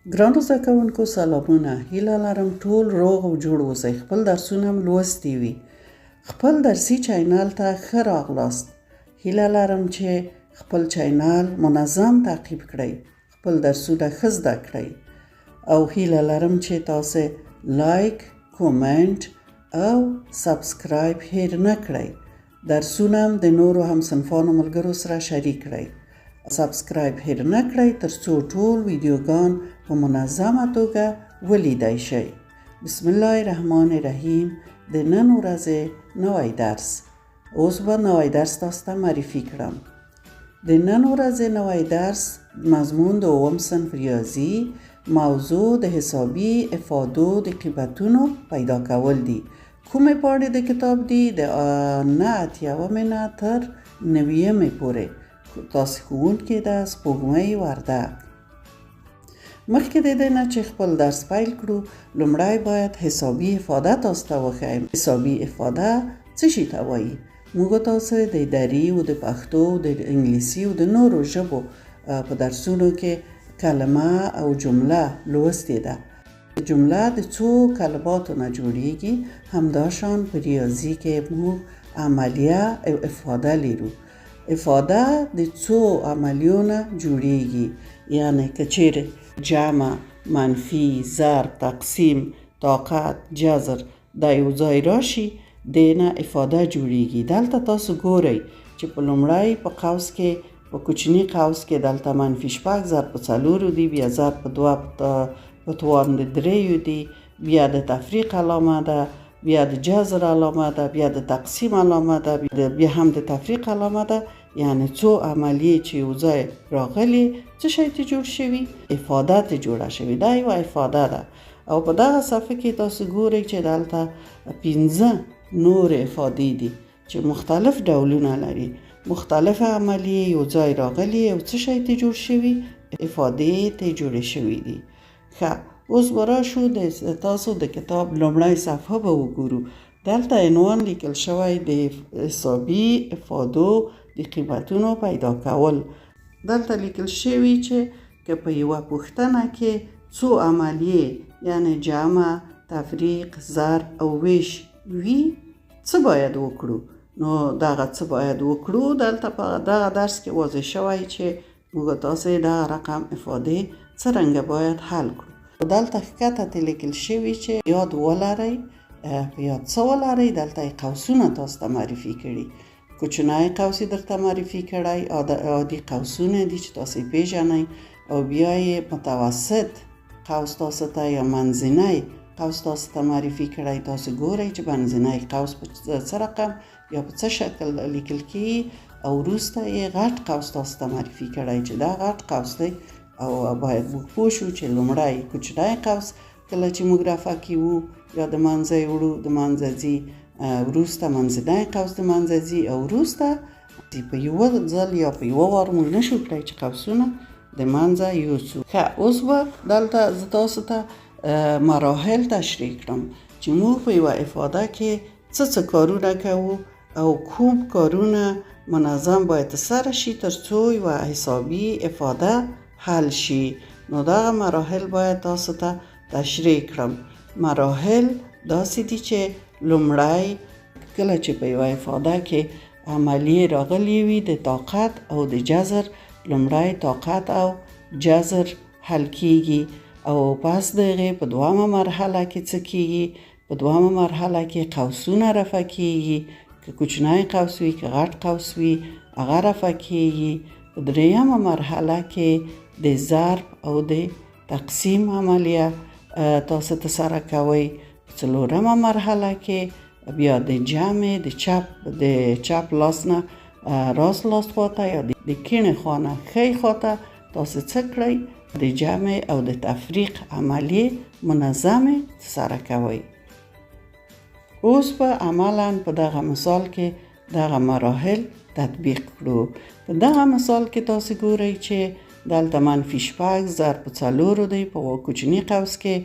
ګرانو زده کوونکو سلامونه. هیله لرم ټول روغ او جوړ اوسئ. خپل درسونه هم لوستي وي. خپل درسي چینل ته ښه راغلاست. هیله لرم چې خپل چینل منظم تعقیب کړئ. خپل درسونه ښه زده کړئ. او هیله لرم چې تاسو لایک، کومنټ او سبسکرایب هیر نه کړئ. درسونه هم د نورو همصنفانو ملګرو سره شریک کړئ. سبسکرایب هیر نه کړئ تر څو ټول ویډیوګان په منظمه توګه ولیدای شئ. بسم الله الرحمن الرحیم. د نن ورځې نوی درس. اوس به نوی درس تاسو ته معرفي کړم. د نن ورځې نوی درس مضمون د اووم صنف ریاضي، موضوع د حسابي افادو د قیمتونو پیدا کول دي. کومې پاڼې د کتاب دي؟ د 89 نه تر 90 پورې. تاسو ښوونکې ده سپوږمۍ وردګ. مخکې د دې نه چې خپل درس پیل کړو، لومړی باید حسابي افاده تاسو ته وښیم. حسابي افاده څه شي ته وایي؟ موږ تاسو د اداري او د پښتو، د انګلیسي او د نورو ژبو په درسونو کې کلمه او جمله لوستې ده. جمله د څو کلماتو نه جوړیږي. همداشان په ریاضي کې موږ عملیه او افاده لرو. افاده د څو عملیو نه جوړیږي. یعنی که چیرې جمع، منفي، ضرب، تقسیم، طاقت، جذر دا یو ځای راشي، دینه افاده جوړیږي. دلته تاسو ګورئ چې په لومړی په قوس کې، په کوچني قوس کې دلته -6 ضرب په 4 دی، بیا ضرب په 2 په توان د 3 دی، بیا د تفریق علامه ده، بیا د جذر علامه ده، بیا د تقسیم علامه ده، بیا هم د تفریق علامه ده. یعنی څو عملیې چې یو ځای راغلي، څه شی ته جوړ شوي؟ افاده ته جوړه شوي. دا یوه افاده ده. او په دغه صفحه کې تاسو ګورئ چې دلته 15 نور افادې دي چې مختلف ډولونه لري. مختلف عملیې یو ځای راغلي او څه شی ته جوړ شوي؟ افادې ته جوړې شوي دي. ښه، اوس به راشو تاسو د کتاب لومړی صفحه به وګورو. دلته عنوان لیکل شوی د حسابي افادو د قیمتونو پیدا کول. دلته لیکل شوی چې که په یوه پوښتنه کې څو عملیې یعنی جمع، تفریق، ضرب او ویش وي، څه باید وکړو؟ نو دغه څه باید وکړو دلته په دغه درس کې واضح شوی چې موږ تاسو دغه رقم افادې څرنګه باید حل کړو. دلته ښکته ته لیکل شوی چې یاد ولرئ، په یاد څه ولرئ. دلته قوسونه تاسو ته معرفي کړي. کوچنی قوس درته معرفي کړی، عادي قوسونه دي چې تاسو پیژنئ، او بیا یې متوسط قوس تاسو ته یا منځنی قوس تاسو ته معرفي کړی. تاسو ګورئ چې منځنی قوس په څه رقم یا په څه شکل لیکل کیږي، او وروسته یې غټ قوس تاسو ته معرفي کړی چې دا غټ قوس دی. او باید موږ پوه شو چې لومړی کوچنی قوس کله چې موږ رفع کوو یا د منځه یې وړو، د منځه ځي، وروسته منځنی قوس د منځه ځي، او وروسته په یوه ځل یا په یوه وار موږ نشو کړی چې قوسونه د منځه یوسو. ښه، اوس به دلته زه تاسو ته مراحل تشریح کړم چې موږ په یوه افاده کې څه کارونه کوو او کوم کارونه منظم باید ترسره شي تر څو یوه حسابي افاده حل شي. نو دغه مراحل باید تاسو ته تشریح کړم. مراحل داسې دي چې لومړی کله چې په یوه افاده کې عملیې راغلي وي د طاقت او د جذر، لومړی طاقت او جذر حل کیږي، او پس دغه په دوامه مرحله کې څه کیږي؟ په دوامه مرحله کې قوسونه رفع کیږي. که کوچنی قوس وي که غټ قوس وي هغه رفع کیږي. په دریمه مرحله کې د ضرب او د تقسیم عملیه تاسو ترسره کوئ. په څلورمه مرحله کې بیا د جمع د چپ لاس نه راست لاس خواته یا د کیڼې خوا نه ښۍ خواته تاسو څه کړئ؟ د جمع او د تفریق عملیې منظمې ترسره کوئ. اوس په عملاً په دغه مثال کې دغه مراحل تطبیق کړو. په دغه مثال کې تاسو ګورئ چې دلته -6 ضرب په 4 دی په کوچني قوس کې،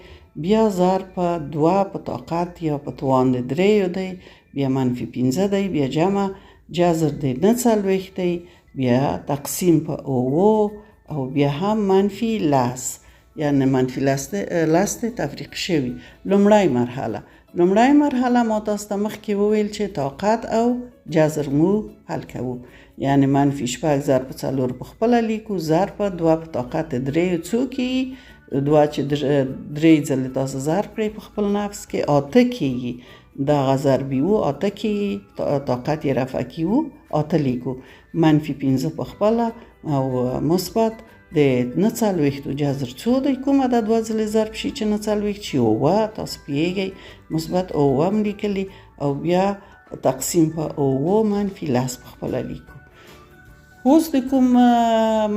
بیا ضرب په 2 په طاقت یا په توان د 3 دی، بیا -15 دی، بیا جمع جذر د 49 دی، بیا تقسیم په 9 او بیا هم -10. یعنی منفی لست تفریق شوي. لومړی مرحله ما تاسو ته مخکې وویل چې طاقت او جذر مو حل کوو. یعنی منفی 6 ضرب 4 په خپله لیکو، ضرب 2 په طاقت 3 څو کېږي، 2 چې 3 ځلې تاسو ضرب کړئ په خپل نفس کې 8 کېږي. دغه ضربي و 8 کېږي، طاقت یې رفع کیو 8 لیکو. منفی 15 په خپله او مثبت د 49 جذر څو دی، کومه د 2 ځلې ضرب شي چې 49 چې 9 تاسو پوهیږئ مثبت 9 هم لیکلي او بیا تقسیم په 9 منفی 10 په خپله لیکو. اوس د کوم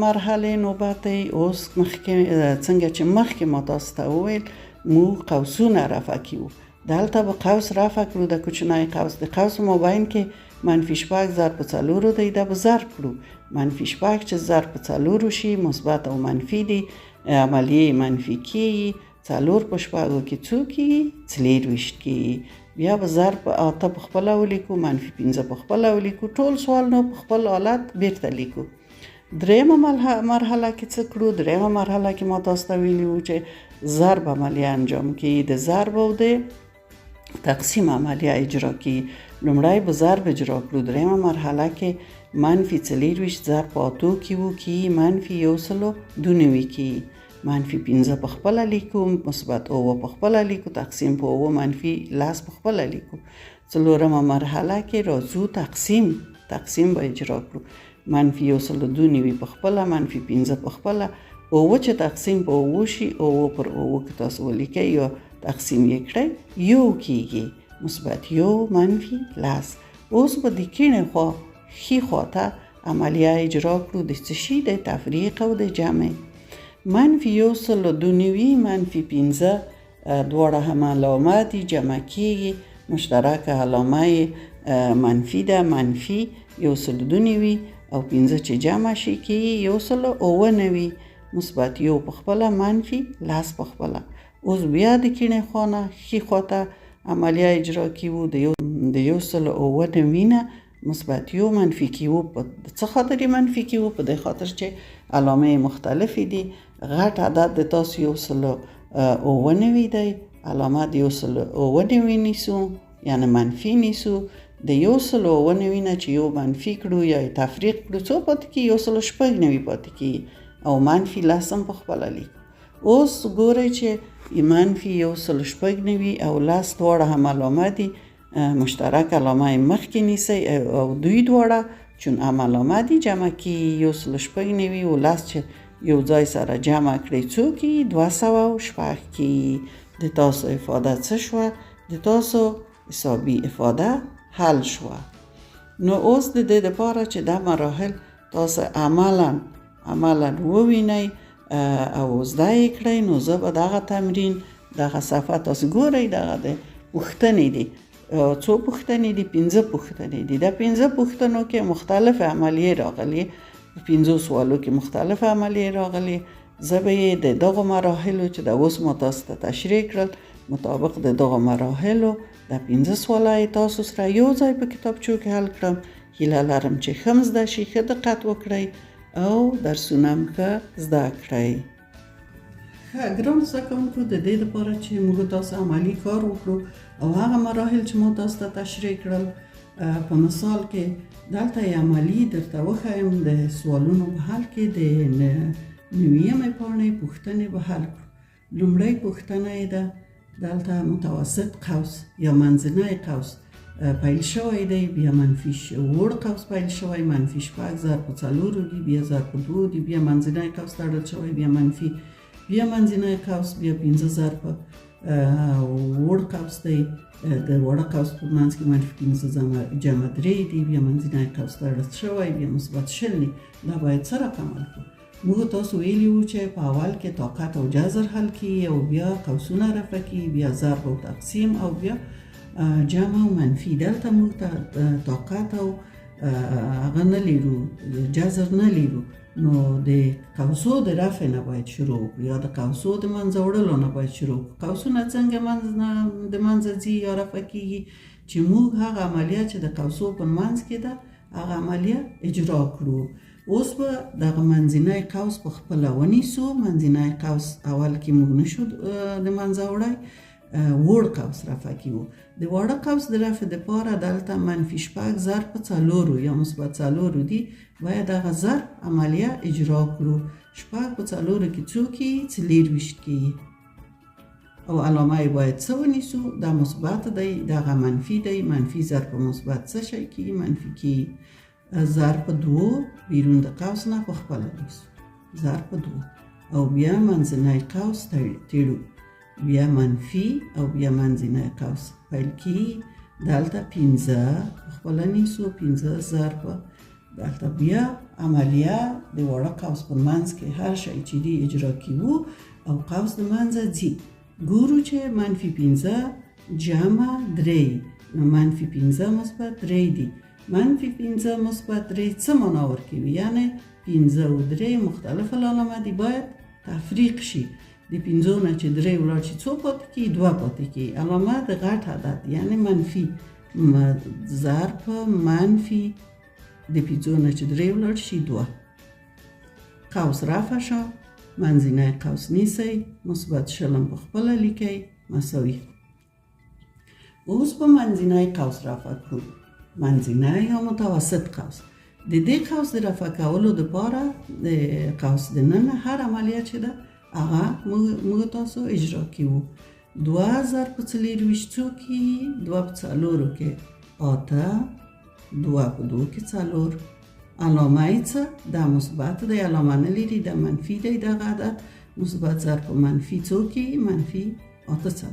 مرحله نوبت دی؟ اوس څنګه چې مخکې ما تاسو ته وویل مو قوسونه رفع کیو. دلته به قوس رفع کړو، د کوچنی قوس د قوس مابین کې منفی 6 ضرب 4 دی، دا به ضرب کړو. منفی 6 چې ضرب 4 شي مثبت او منفی دی، عملیه منفی کیږي. 4 په 6 کې څو کیږي؟ 24 کیږي. بیا به ضرب 8 په خپله ولیکو، منفی 15 په خپله ولیکو. ټول سوال نو په خپل حالت بیرته لیکو. دریمه مرحله کې څه کړو؟ دریمه مرحله کې ما تاسو ته ویلي وو چې ضرب عملیه انجام کیږي، د ضرب او د تقسیم عملیه اجرا کیږي. لومړی به ضرب اجرا کړو. دریمه مرحله کې منفی 24 ضرب 8 کیږي، منفی 192 کیږي. منفی 15 په خپله لیکو، مثبت 9 په خپله لیکو، تقسیم په 9 منفی 10 په خپله لیکو. څلورمه مرحله کې راځو تقسیم به اجرا کړو. منفی 192 په خپله، منفی 15 په خپله. 9 چې تقسیم په 9 شي، 9 پر 9 که تاسو ولیکئ یا تقسیم یې کړئ 1 کیږي، مثبت 1 منفی 10. اوس به د کیڼې خوا ښي خواته عملیه اجرا کړو د څه شي؟ د تفریق او د جمع. منفی 192 منفی 15 دواړه هم علامه دي، جمع کیږي. مشترک علامه منفی ده، منفی 192 او 15 چې جمع شي کیږي 190 مثبت 1 په خپله، منفی 10 په خپله. اوس بیا د کیڼې خوا نه ښي خواته عملیه اجرا کیو د 190 نه مثبت 1 منفی کیو. په څه خاطر منفی کیو؟ په دې خاطر چې علامه مختلفې دي. غټ عدد د تاسو 190 دی، علامه د 190 نیسو، یعنی منفی نیسو. د 190 نه چې یو منفی کړو یا تفریق کړو څو پاتې کیږي؟ 196 پاتې کیږي او منفی 10 په خپله لیکو. اوس ګورئ چې منفی 196 او 10 دواړه هم علامه دي، مشترک علامه مخکې نیسئ او دوی دواړه چون هم علامه دي جمع کیږي 196 او 10 چې یو ځای سره جمع کړئ څو کیږي؟ 206 کیږي. د تاسو افاده څه شوه؟ د تاسو حسابي افاده حل شوه. نو اوس د دې لپاره چې دا مراحل تاسو عملا ووینئ او زده یې کړئ، نو زه به دغه تمرین دغه صفحه تاسو ګورئ. دغه د پوښتنې دي، څو پوښتنې دي؟ 15 پوښتنې دي. د 15 پوښتنو کې مختلف عملیې راغلي، 15 سوالو کې مختلف عملیې راغلي. زه به یې د دغه مراحلو چې د اوس ما تاسو ته تشریح کړل مطابق د دغه مراحلو د 15 سواله تاسو سره یو ځای په کتابچو کې حل کړم. هیله لرم چې ښه زده شي، ښه دقت وکړئ او درسونه هم ښه زده کړئ. ګران زده کوونکو، د دې لپاره چې موږ تاسو عملي کار وکړو او هغه مراحل چې ما تاسو ته تشریح کړل په مثال کې دلته یې عملي درته وښیم. د سوالونو په حل کې د 9مې پاڼې پوښتنې به حل کړو. لومړی پوښتنه یې ده، دلته متوسط قوس یا منځنی قوس پیل شوی دی، بیا منفی وړ قوس پیل شوی، منفی 6 ضرب 4 دی، بیا ضرب 2 دی، بیا منځنی قوس تړل شوی، بیا منفی، بیا منځنی قوس، بیا 15 ضرب وړ قوس دی، د وړ قوس په منځ کې منفی 15 جمع 3 دی، بیا منځنی قوس تړل شوی، بیا مثبت 0 دی. دا باید څه رقم حل کړو؟ موږ تاسو ویلي وو چې په اول کې طاقت او جذر حل کیږي او بیا قوسونه رفع کیږي، بیا ضرب او تقسیم او بیا جمع او منفی. دلته موږ طاقت او هغه نه لرو، جذر نه لرو، نو د قوسو د رفع نه باید شروع وکړو یا د قوسو د منځه وړلو نه باید شروع وکړو. قوسونه څنګه د منځه ځي یا رفع کیږي؟ چې موږ هغه عملیه چې د قوسو په منځ کې ده هغه عملیه اجرا کړو. اوس به دغه منځنی قوس په خپله ونیسو. منځنی قوس اول کې موږ نشو د منځه وړی، وړ قوس رفع کیو. د واړه قوس د رفع دپاره دلته -6 ضرب په 4 یا مثبت 4 دي، باید دغه ضرب عملیه اجرا کړو. 6 په 4 کې څو کیږي؟ 24 کیږي. او علامه یې باید څه ونیسو؟ دا مثبت دی، دغه منفي دی. منفي ضرب په مثبت څه شی کیږي؟ منفي کیږي. ضرب په 2 بیرون د قوس نه په خپله نیسو، ضرب په 2 او بیا منځنی قوس تیړو، بیا منفي او بیا منځنی قوس پیل کیږي. دلته 15 په خپله نیسو، 15 ضرب دلته بیا عملیه د واړه قوس په منځ کې هر شی چې دی اجرا کیو او قوس د منځه ځي. ګورو چې -15 جمع 3، نو -15 مثبت 3 دي. -15 مثبت 3 څه معنا ورکوي؟ یعنی 15 او 3 مختلف علامه دي، باید تفریق شي. د 15 نه چې 3 ولاړ شي څو پاتې کیږي؟ 2 پاتې کیږي. علامه د غټ عدد یعنی منفي ضرب منفي د 15 نه چې 3 ولاړ شي 2. قوس رفع شو، منځنی قوس نیسئ، مثبت شلم په خپله لیکئ، مساوي. اوس په منځنی قوس رفع کړو، منځنی یا متوسط قوس. د دې قوس د رفع کولو دپاره د قوس د ننه هر عملیه چې ده هغه موږ تاسو اجرا کیو. 2 ضرب په 24 څو کیږي؟ 2 په 4 کې 8، 2 په 2 کې 4. علامه یې څه؟ دا مثبت دی، علامه نه لري، دا منفي دی. دغه عدد مثبت ضرب په منفي څو کیږي؟ منفي 8.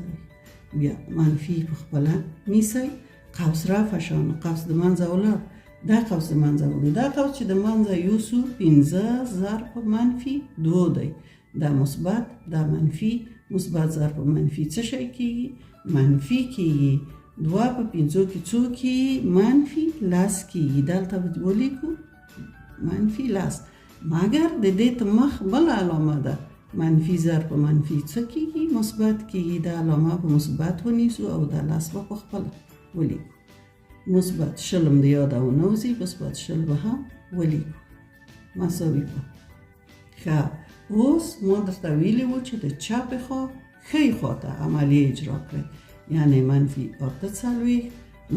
بیا منفي په خپله نیسئ. قوس رفع شو، نو قوس د منځه ولاړ، دا قوس د منځه ولاړ. دا قوس چې د منځه یوسو 15 ضرب په منفي 2 دی، دا مثبت، دا منفي. مثبت ضرب په منفي څه شی کیږي؟ منفي کیږي. 2 په 5 کې څو کیږي؟ منفي 10 کیږي. دلته ولیکو منفي 10، مګر د دې ته مخ بل علامه ده. منفي ضرب په منفي څه کیږي؟ مثبت کیږي. دا علامه په مثبت ونیسو او دا 10 په خپله ولیکو. مثبت شلم د یاده ونوځي، مثبت شل به هم ولیکو، مساوي کړو. ښه، اوس ما درته ویلي وو چې د چپې خوا ښۍ خواته عملیه اجرا کړئ، یعنی منفي 48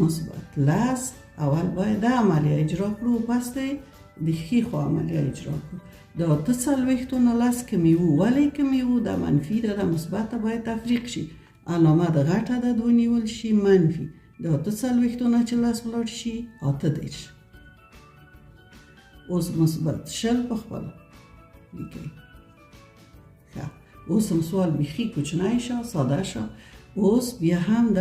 مثبت 10. اول باید دا عملیه اجرا کړو، پس د ښي خوا عملیه اجرا کړو. د 48 نه 10 کمی وو، ولې کمی وو؟ دا منفي ده، دا مثبت باید تفریق شي. علامه د غټ عدد ونیول شي، منفي. د 48 نه چې 10 ولاړ شي 8. اوس مثبت شل په خپله لیکئ. ښه، اوس هم سوال بیخي کوچنی شو، ساده شو. اوس بیا هم د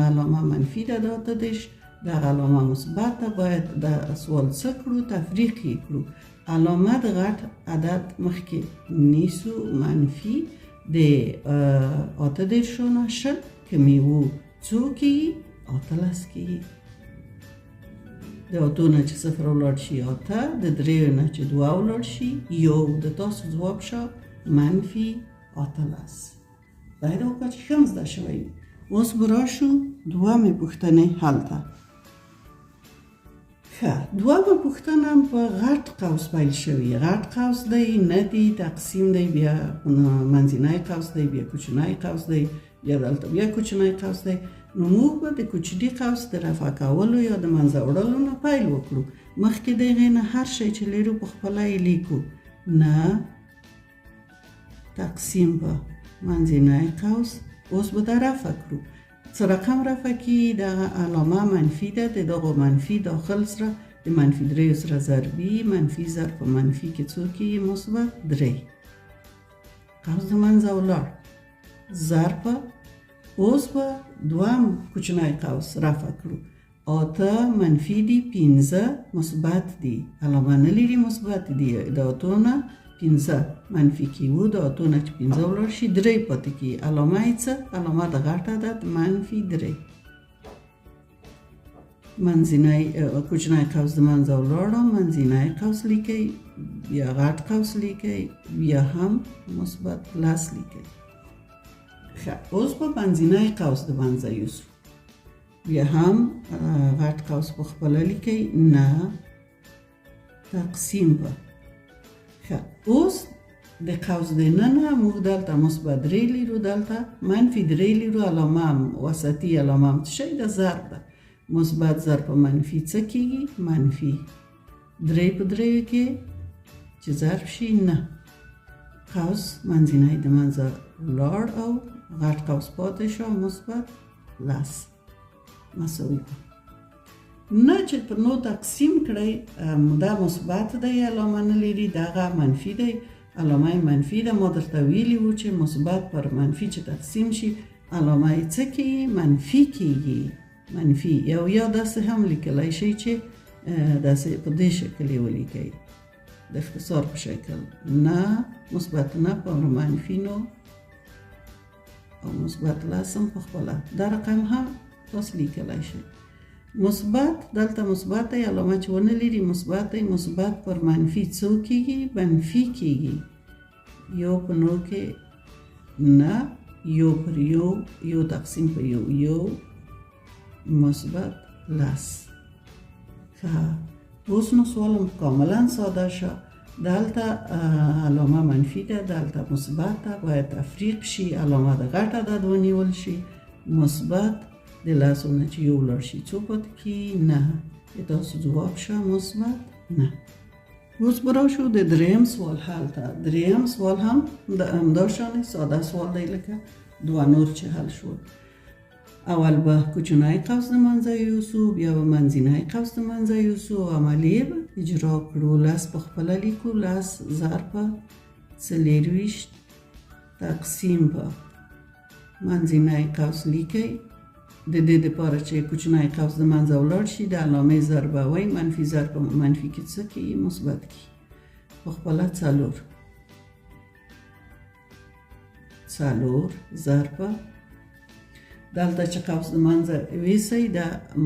علامه منفي ده، د 8. دغه علامه مثبت ده، باید د سوال څه کړو؟ تفریق یې کړو. علامه د غټ عدد مخکې نیسو، منفي د 8 نه شل کمی وو څو کیږي؟ 18 کیږي. د 8 نه چې 0 ولاړ شي 8، د 3 نه چې 2 ولاړ شي 1. د تاسو ځواب شو منفي 18. باید وکړه چې ښه زده شوی. اوس به راشو دومې پوښتنې حل ته. ښه، دومه پوښتنه په غټ قوس پیل شوې. غټ قوس دی، نه دی، تقسیم دی، بیا منځنی قوس دی، بیا کوچنی قوس دی، بیا دلته بیا کوچنی قوس دی. نو موږ به د کوچني قوس د رفع کولو یا د منځه وړلو نه پیل وکړو. مخکې د هغې نه هر شی چې لرو په خپله یې لیکو. نه تقسیم په منځنی قوس. اوس به دا رفع کړو. څه رقم رفع کیږي؟ دغه علامه منفي ده، د دغو منفي داخل سره د منفي 3 سره ضربي. منفي ضرب په منفي کې څو کیږي؟ مثبت 3. قوس د منځه ولاړ، ضرب. اوس به دوم کوچنی قوس رفع کړو. 8 منفي دي، 15 مثبت دي، علامه نه لري، مثبت دي. د 8 نه 15 منفي کیو، د 8 نه چې 15 ولاړ شي 3 پاتې کیږي. علامه یې څه؟ علامه د غټ عدد منفي 3. منځنی کوچنی قوس د منځه ولاړو، منځنی قوس لیکئ، بیا غټ قوس لیکئ، بیا هم مثبت پلس لیکئ. ښه، اوس په منځنی قوس د منځه یوسو، بیا هم غټ قوس په خپله لیکئ. نه تقسیم په. ښه اوس د قوس دننه موږ دلته مثبت 3 لیرو، دلته منفي 3 لیرو. علامه هم وسطي علامه هم څه شی ده؟ ضرب ده. مثبت ضرب په منفي څه کېږي؟ منفي 3 په 3 کې چې ضرب شي 9. قوس منځنی د منځه ولاړ او غټ قوس پاتې شو مثبت 10 مساوي په. نه چې په 9 تقسیم کړئ دا مثبت دی علامه نه لري، دغه منفي دی علامه منفي ده. ما درته ویلي وو چې مثبت پر منفي چې تقسیم شي علامه یې څه کېږي؟ منفي کېږي. منفي یا داسې هم لیکلی شي چې داسې په دې شکل یې ولیکئ د اختصار په شکل. نه مثبت نه پر منفي 9 او مثبت 10 په خپله دا رقم هم تاسو لیکلی شئ. مثبت دلته مثبت دی علامه چې ونه لري مثبت دی. مثبت پر منفي څو کېږي؟ منفي کېږي. یو په 9 کې نه، یو پر یو تقسیم په یو مثبت 10. ښه اوس نو سوالم کاملا ساده شو. دلته علامه منفي ده، دلته مثبت ده، باید تفریق شي، علامه د غټ عدد ونیول شي. مثبت د لسو نه چې یو لاړ شي څو پاتې کېږي؟ 9. تاسو جواب شه مثبت 9. اوس به راشو د دریم سوال حل ته. دریم سوال هم د همدا شانې ساده سوال دی لکه دوه نور چې حل شول. اول به کوچنی قوس د منځه یوسو، بیا به منځنی قوس د منځه یوسو او عملیې به اجرا کړو. 10 په خپله لیکو، 10 ضرب په 24 تقسیم په منځنی قوس لیکئ. د دې دپاره چې کوچنی قوس د منځه ولاړ شي د علامې ضربوئ. منفي ضرب په منفي کې څه کېږي؟ مثبت کېږي. په خپله 4 ضرب دلته چې قوس د منځه ویسئ د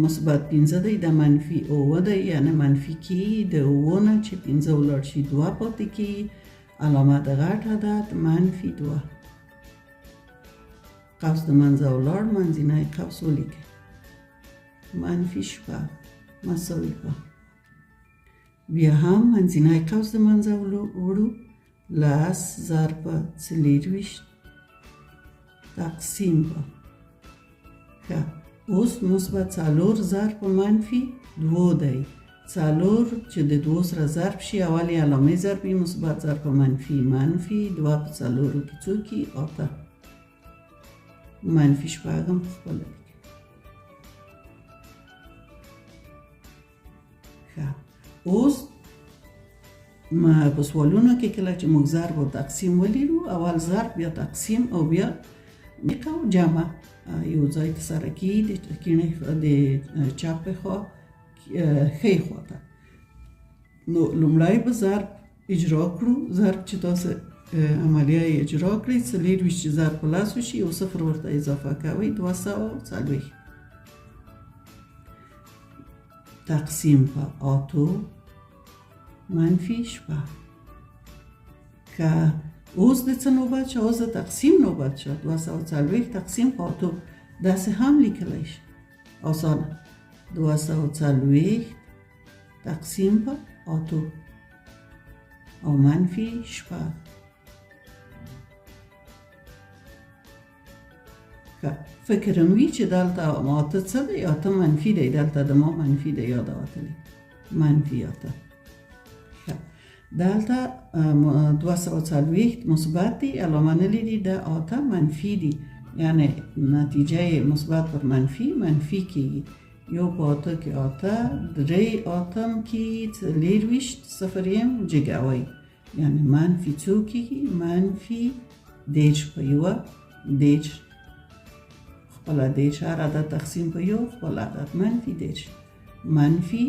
مثبت 15 دی، د منفي 9 دی، یعنی منفي کېږي. د 9 نه چې 15 ولاړ شي 2 پاتې کېږي. علامه د غټ عدد منفي 2. قوس د منځه ولاړ منځنی قوس ولیکئ. منفي 7 مساوي په. بیا هم منځنی قوس د منځه وړو. 10 ضرب په 24 تقسیم په. ښه اوس مثبت 4 ضرب په منفي 2 دی. 4 چې د 2 سره ضرب شي اول یې علامې ضربي. مثبت ضرب په منفي 2 په 4 کې څو کېږي؟ 8. منفي 7 هم په خپله لیکئ. ښه اوس په سوالونو کې کله چې موږ ضرب او تقسیم ولیدو اول ضرب بیا تقسیم او بیا جمع یو ځای ته سره کېږي د کیڼې د چپې خوا ښۍ خواته. نو لومړی به ضرب اجرا کړو. ضرب چې تاسو عملیه یې اجرا کړئ 24 چې ضرب په لسو شي یو صفر ورته اضافه کوئ 240 تقسیم په 8 منفي 7. که اوس د څه نوبت شو؟ اوس د تقسیم نوبت شو. 240 تقسیم په 8 داسې هم لیکلی شي آسانه. 240 تقسیم په 8 او منفي 7. فکرم وی چې دلته ماته څه دی؟ 8 منفي دی. دلته د ما منفي دی یادوتلی منفي 8. دلته 240 مثبت دی علامه نه لري. د 8 منفي دی یعنی نتیجه مثبت پر منفي منفي کېږي. یو په 8 کې 8 درې 8 کې 24 صفر یم جګوئ یعنی منفي څو کېږي؟ منفي 10 په یوه 10 خپله 10 هر عدد تقسیم په یو خپل عدد منفي 10 منفي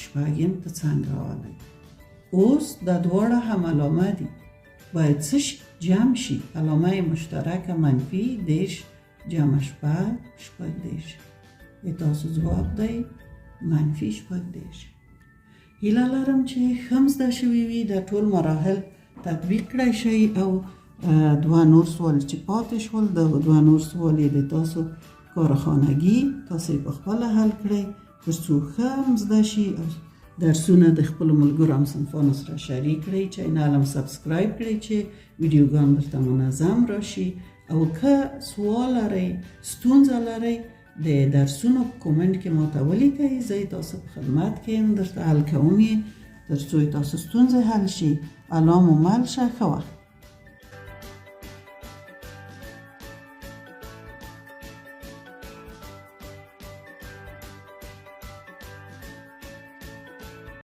شپږم ته څنګه راولئ. اوس دا دواړه هم علامه دي باید څه جمع شي؟ علامه مشترکه منفي 10 جمع 8 10. تاسو جواب دی منفي 10. هیله لرم چې ښه زده شوي وي. دا ټول مراحل تطبیق کړی شئ او دوه نور سوال چې پاتې شول د دوه نور سوال د تاسو کارخانګي تاسو په خپله حل کړئ. ترڅو ښه هم زده شي. درسونه د خپلو ملګرو همصنفانو سره شریک کړئ، چینل هم سبسکرایب کړئ چې ویډیوګان درته منظم راشي. او که سوال لرئ، ستونزه لرئ، د درسونو په کومنټ کې ماته ولیکئ. زه تاسو په خدمت کې یم، درته حل کوم یې ترڅو تاسو ستونزه حل شي. الله مو مل شه. ښه وخت.